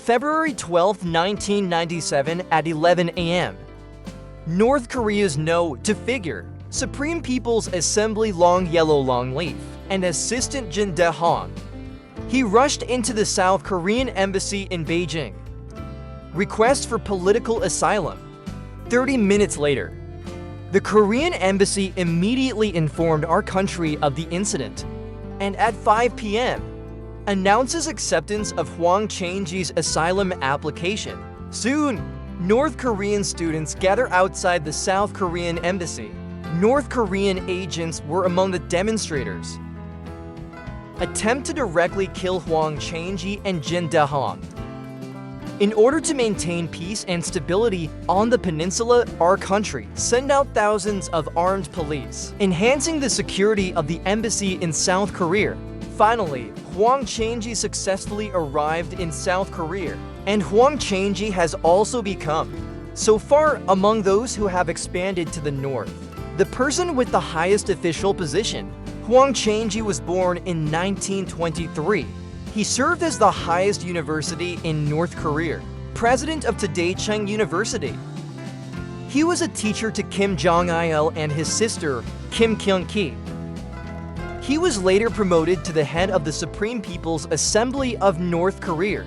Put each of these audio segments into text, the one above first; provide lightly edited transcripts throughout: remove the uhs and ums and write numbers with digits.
February 12, 1997 at 11 a.m. North Korea's no to figure, Supreme People's Assembly Long Yellow Longleaf, and Assistant Jin De-hong. He rushed into the South Korean embassy in Beijing. Request for political asylum. 30 minutes later, the Korean embassy immediately informed our country of the incident, and at 5 p.m., announces acceptance of Hwang Jang-yop's asylum application. Soon, North Korean students gather outside the South Korean embassy. North Korean agents were among the demonstrators. Attempt to directly kill Hwang Jang-yop and Jin De-hong. In order to maintain peace and stability on the peninsula, our country sent out thousands of armed police, enhancing the security of the embassy in South Korea. Finally, Hwang Jang-yop successfully arrived in South Korea, and Hwang Jang-yop has also become, so far among those who have expanded to the north, the person with the highest official position. Hwang Jang-yop was born in 1923. He served as the highest university in North Korea, president of Daejeon University. He was a teacher to Kim Jong-il and his sister, Kim Kyung-ki. He was later promoted to the head of the Supreme People's Assembly of North Korea.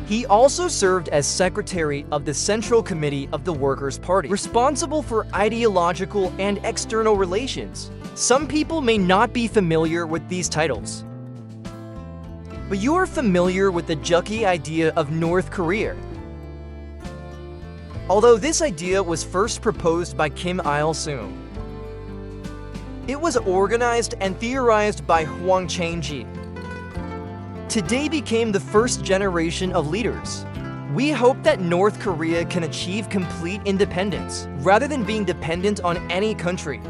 He also served as secretary of the Central Committee of the Workers' Party, responsible for ideological and external relations. Some people may not be familiar with these titles, but you are familiar with the Juche idea of North Korea. Although this idea was first proposed by Kim Il-sung, it was organized and theorized by Hwang Jang-yop. Today became the first generation of leaders. We hope that North Korea can achieve complete independence, rather than being dependent on any country.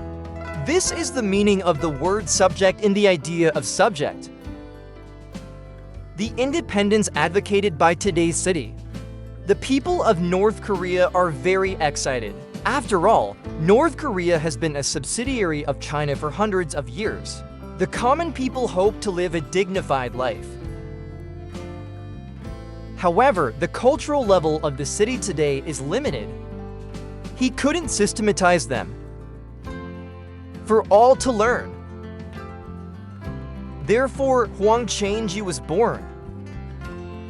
This is the meaning of the word subject in the idea of subject. The independence advocated by today's city. The people of North Korea are very excited. After all, North Korea has been a subsidiary of China for hundreds of years. The common people hope to live a dignified life. However, the cultural level of the city today is limited. He couldn't systematize them for all to learn. Therefore, Hwang Jang-yop was born.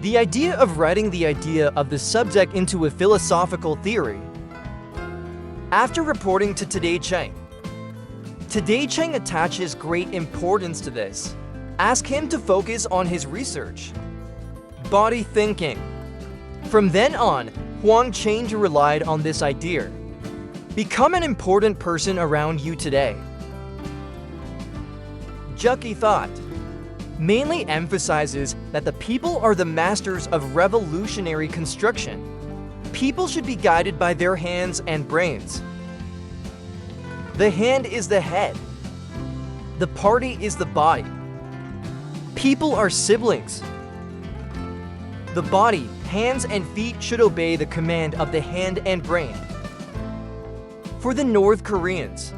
The idea of writing the idea of the subject into a philosophical theory. After reporting to Daejeon attaches great importance to this. Ask him to focus on his research. Body thinking. From then on, Hwang Jang-yop relied on this idea. Become an important person around you today. Juche thought mainly emphasizes that the people are the masters of revolutionary construction. People should be guided by their hands and brains. The hand is the head. The party is the body. People are siblings. The body, hands and feet should obey the command of the hand and brain. For the North Koreans,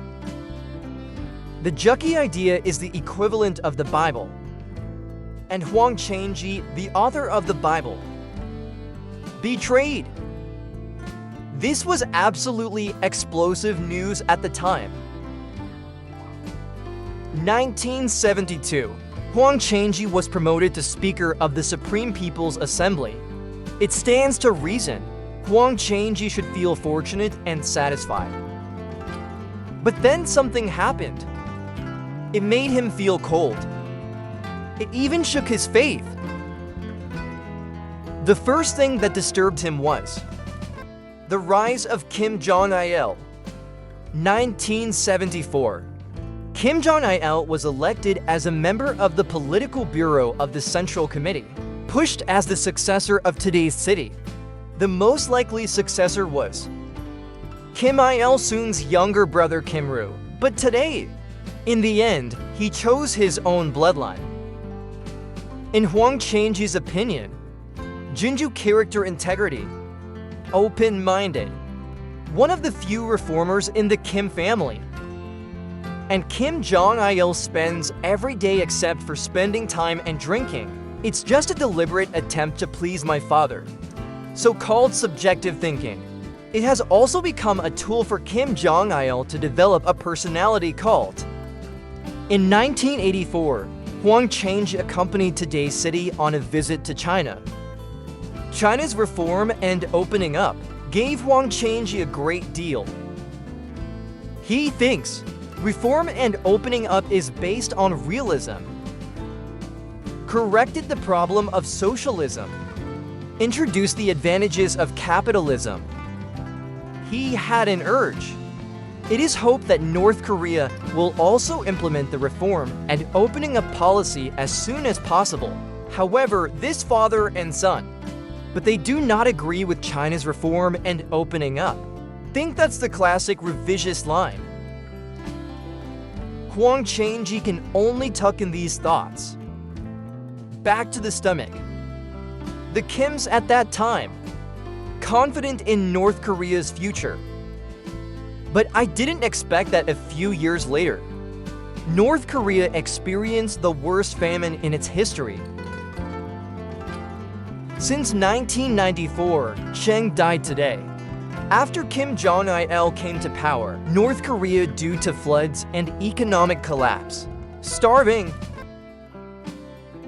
the Juche idea is the equivalent of the Bible, and Hwang Jang-yop, the author of the Bible, betrayed. This was absolutely explosive news at the time. 1972, Hwang Jang-yop was promoted to Speaker of the Supreme People's Assembly. It stands to reason Hwang Jang-yop should feel fortunate and satisfied. But then something happened. It made him feel cold. It even shook his faith. The first thing that disturbed him was the rise of Kim Jong-il. 1974. Kim Jong-il was elected as a member of the Political Bureau of the Central Committee, pushed as the successor of today's city. The most likely successor was Kim Il-sung's younger brother Kim Ru. But today, in the end, he chose his own bloodline. In Hwang Jang-yop's opinion, Jinju character integrity, open-minded, one of the few reformers in the Kim family. And Kim Jong-il spends every day except for spending time and drinking. It's just a deliberate attempt to please my father. So-called subjective thinking. It has also become a tool for Kim Jong-il to develop a personality cult. In 1984, Hwang Jang-yop accompanied today's city on a visit to China. China's reform and opening up gave Hwang Jang-yop a great deal. He thinks reform and opening up is based on realism, corrected the problem of socialism, introduced the advantages of capitalism. He had an urge. It is hoped that North Korea will also implement the reform and opening up policy as soon as possible. However, this father and son, but they do not agree with China's reform and opening up. Think that's the classic revisionist line. Hwang Jang-yop can only tuck in these thoughts. Back to the stomach. The Kims at that time, confident in North Korea's future. But I didn't expect that a few years later, North Korea experienced the worst famine in its history. Since 1994, Cheng died today. After Kim Jong-il came to power, North Korea due to floods and economic collapse, starving.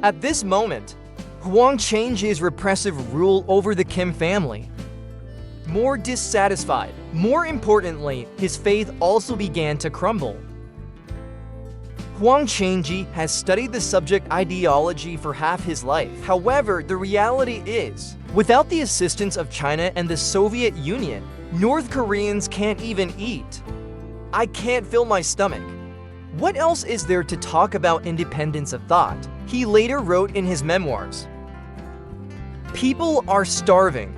At this moment, Hwang Jang-yop's repressive rule over the Kim family. More dissatisfied. More importantly, his faith also began to crumble. Hwang Jang-yop has studied the subject ideology for half his life. However, the reality is, without the assistance of China and the Soviet Union, North Koreans can't even eat. I can't fill my stomach. What else is there to talk about independence of thought? He later wrote in his memoirs, "People are starving.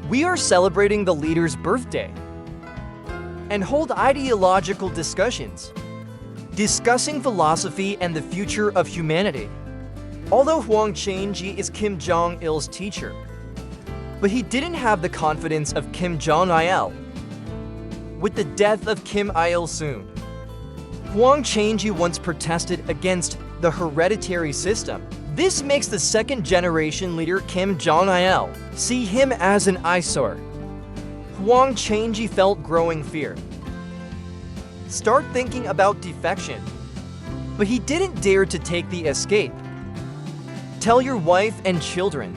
We are celebrating the leader's birthday and hold ideological discussions, discussing philosophy and the future of humanity." Although Hwang Jang-yop is Kim Jong-il's teacher, but he didn't have the confidence of Kim Jong-il. With the death of Kim Il-sung, Hwang Jang-yop once protested against the hereditary system. This makes the second-generation leader Kim Jong-il see him as an eyesore. Hwang Jang-yop felt growing fear. Start thinking about defection. But he didn't dare to take the escape. Tell your wife and children.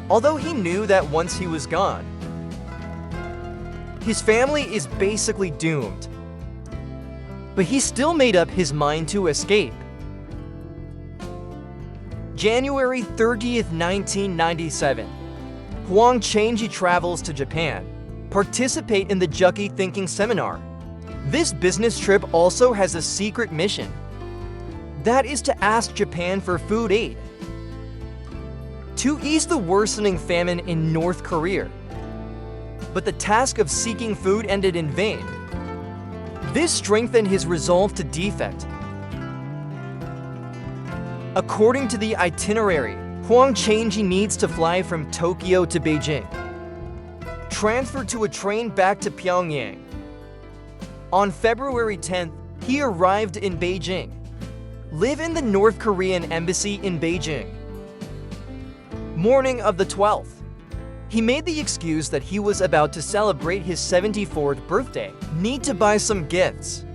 Although he knew that once he was gone, his family is basically doomed. But he still made up his mind to escape. January 30th, 1997. Hwang Jang-yop travels to Japan, participate in the Juche Thinking Seminar. This business trip also has a secret mission. That is to ask Japan for food aid to ease the worsening famine in North Korea. But the task of seeking food ended in vain. This strengthened his resolve to defect. According to the itinerary, Hwang Jang-yop needs to fly from Tokyo to Beijing, transfer to a train back to Pyongyang. On February 10th, he arrived in Beijing, live in the North Korean embassy in Beijing. Morning of the 12th, he made the excuse that he was about to celebrate his 74th birthday, need to buy some gifts.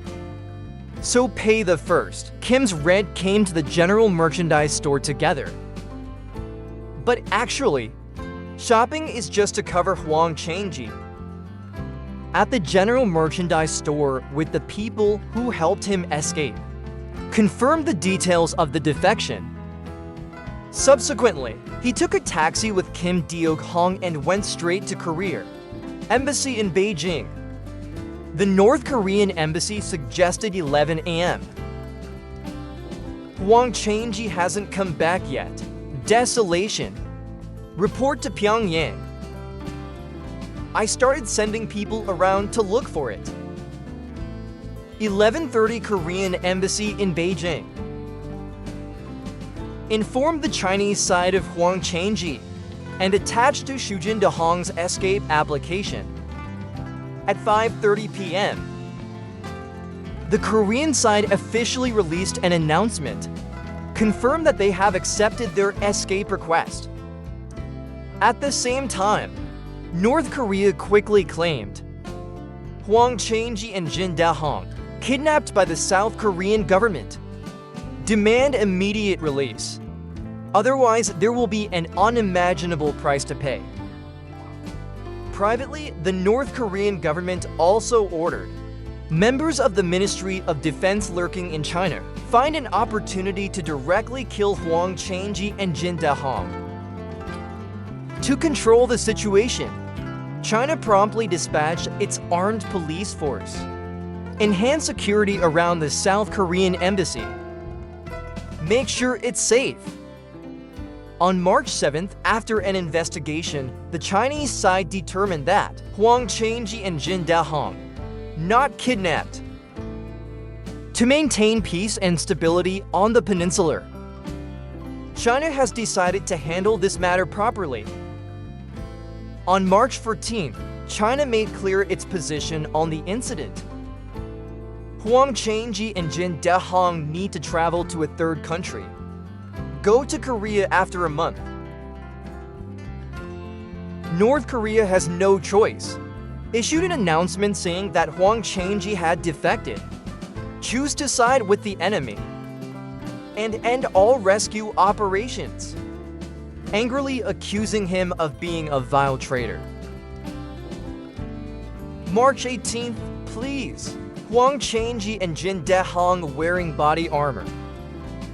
So pay the first. Kim's Red came to the general merchandise store together. But actually, shopping is just to cover Hwang Jang-yop. At the general merchandise store with the people who helped him escape, confirmed the details of the defection. Subsequently, he took a taxi with Kim Deok-hong and went straight to Korea Embassy in Beijing. The North Korean embassy suggested 11 a.m. Hwang Jang-yop hasn't come back yet. Desolation. Report to Pyongyang. I started sending people around to look for it. 11:30 Korean embassy in Beijing. Informed the Chinese side of Hwang Jang-yop and attached to Shujin Dahong's escape application. At 5:30 p.m., the Korean side officially released an announcement confirmed that they have accepted their escape request. At the same time, North Korea quickly claimed Hwang Jang-yop and Jin Da-hong, kidnapped by the South Korean government. Demand immediate release. Otherwise, there will be an unimaginable price to pay. Privately, the North Korean government also ordered members of the Ministry of Defense lurking in China find an opportunity to directly kill Hwang Jang-yop and Jin Da-hong. To control the situation, China promptly dispatched its armed police force, enhance security around the South Korean embassy, make sure it's safe. On March 7th, after an investigation, the Chinese side determined that Hwang Jang-yop and Jin Da-hong not kidnapped. To maintain peace and stability on the peninsula, China has decided to handle this matter properly. On March 14th, China made clear its position on the incident. Hwang Jang-yop and Jin Da-hong need to travel to a third country. Go to Korea after a month. North Korea has no choice. Issued an announcement saying that Hwang Jang-yop had defected. Choose to side with the enemy and end all rescue operations, angrily accusing him of being a vile traitor. March 18th, please. Hwang Jang-yop and Jin Da-hong wearing body armor.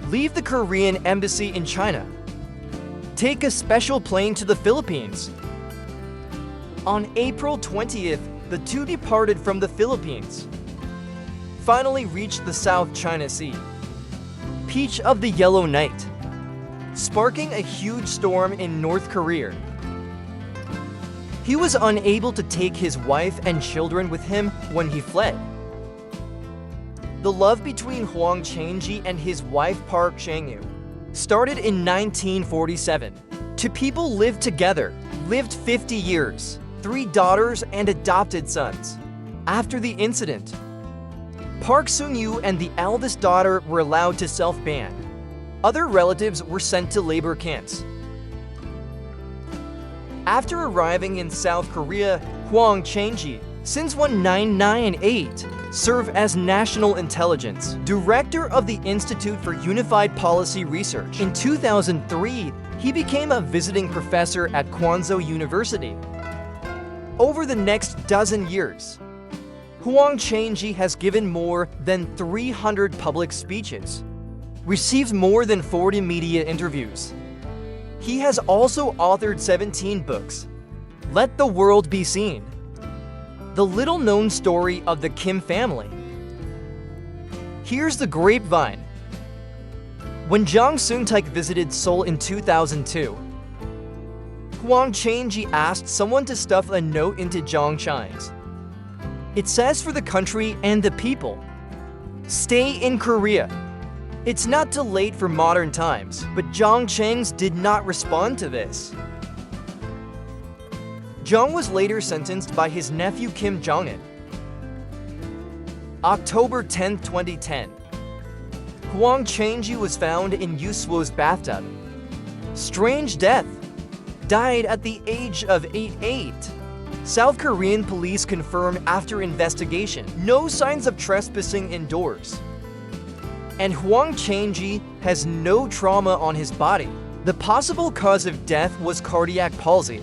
Leave the Korean embassy in China. Take a special plane to the Philippines. On April 20th, the two departed from the Philippines. Finally reached the South China Sea, Peach of the Yellow Night, sparking a huge storm in North Korea. He was unable to take his wife and children with him when he fled. The love between Hwang Jang-yop and his wife Park Sang-woo started in 1947. Two people lived together, lived 50 years, 3 daughters and adopted sons. After the incident, Park Sang-woo and the eldest daughter were allowed to self-ban. Other relatives were sent to labor camps. After arriving in South Korea, Hwang Jang-yop, since 1998, served as National Intelligence Director of the Institute for Unified Policy Research. In 2003, he became a visiting professor at Kwanzaa University. Over the next dozen years, Hwang Jang-yop has given more than 300 public speeches, received more than 40 media interviews. He has also authored 17 books. Let the World Be Seen. The little-known story of the Kim family. Here's the grapevine. When Jang Sung-taek visited Seoul in 2002, Hwang Jang-yop asked someone to stuff a note into Jang Chang's. It says for the country and the people, stay in Korea. It's not too late for modern times, but Jang Chang's did not respond to this. Jang was later sentenced by his nephew Kim Jong-un. October 10, 2010. Hwang Jang-yop was found in Yuswo's bathtub. Strange death. Died at the age of 88. South Korean police confirm after investigation, no signs of trespassing indoors. And Hwang Jang-yop has no trauma on his body. The possible cause of death was cardiac palsy.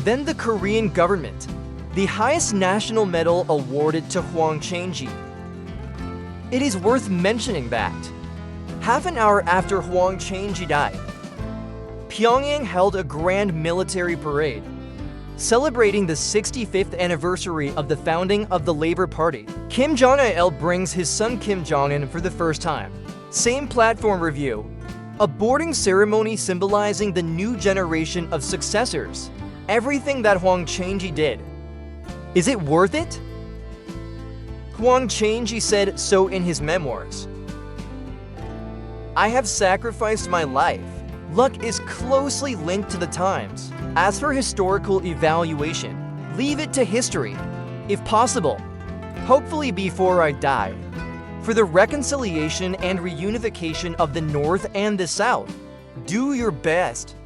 Then the Korean government, the highest national medal awarded to Hwang Jang-yop. It is worth mentioning that, half an hour after Hwang Jang-yop died, Pyongyang held a grand military parade, celebrating the 65th anniversary of the founding of the Labor Party. Kim Jong-il brings his son Kim Jong-un for the first time. Same platform review, a boarding ceremony symbolizing the new generation of successors. Everything that Hwang Jang-yop did. Is it worth it? Hwang Jang-yop said so in his memoirs. I have sacrificed my life. Luck is closely linked to the times. As for historical evaluation, leave it to history. If possible, hopefully before I die. for the reconciliation and reunification of the North and the South. Do your best.